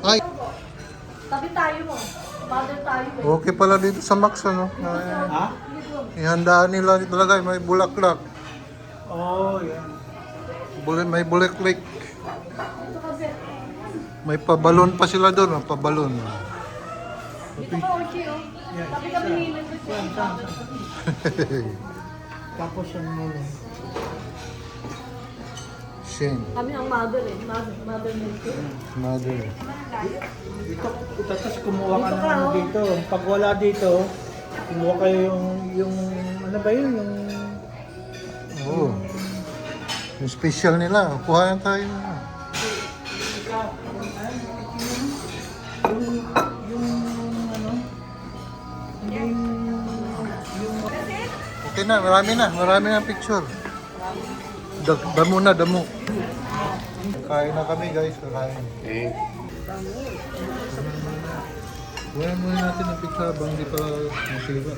Ay, Tabi tayo mo. Mother tayo eh. okay pala dito sa Max, ano? Ha? Ihandaan nila talaga, may bulaklak. Oh, yan. May bulaklak. May pabalon pa sila doon, pabalon. Dito ka, Ochi, oh. Tabi kami ni Ilan. Tapos yung muna. Shane, Kami ang mother eh. Mother milk. mother. Dito, tapos kumuha ka Dito ng ka, ano oh. dito. Pag wala dito, kumuha kayo yung ano ba yun? Oo. Yung special nila, kuhayan tayo. Okay na, marami na picture. Damo na, damo. Kain na kami guys, kakain. Kuhayan muna natin ang picture habang di pa masira.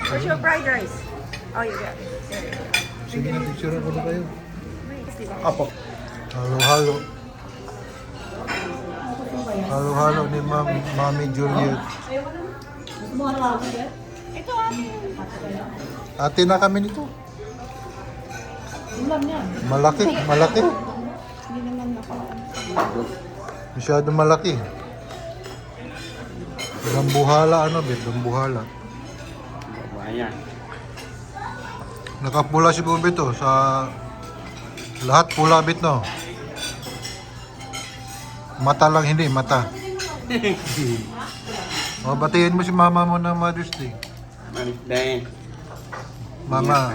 What's your fried rice? Oh, you got it. Sige na, picture ko na kayo. Apo. Halo-halo. Halo-halo ni Mami Juliet. Gusto mo halo eh? Ito, Ate na kami nito. Ulam yan. Malaki, malaki. hindi naman ako. Masyado malaki. Dambuhala, ano bet? Dambuhala. Ayan. Nakapula si Bobet to sa lahat pula bit no. Mata lang hindi, mata. O, batiin mo si mama mo ng Mother's Day. Manis din. Mama,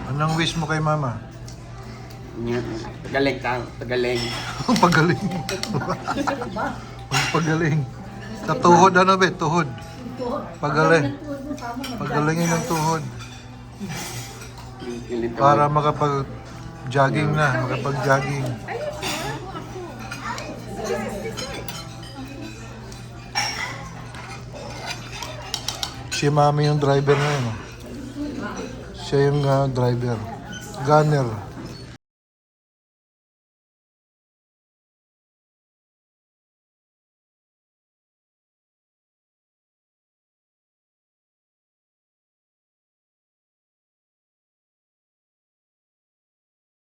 anong wish mo kay mama? Tagaling tao. Tagaling. Ang pagaling. Ang pagaling. Sa tuhod ano bet? Tuhod. Pagaling. Pagalingin ng tuhod. Para makapag-jogging na, makapag-jogging. Si mami yung driver na yun. Siya yung driver. Gunner.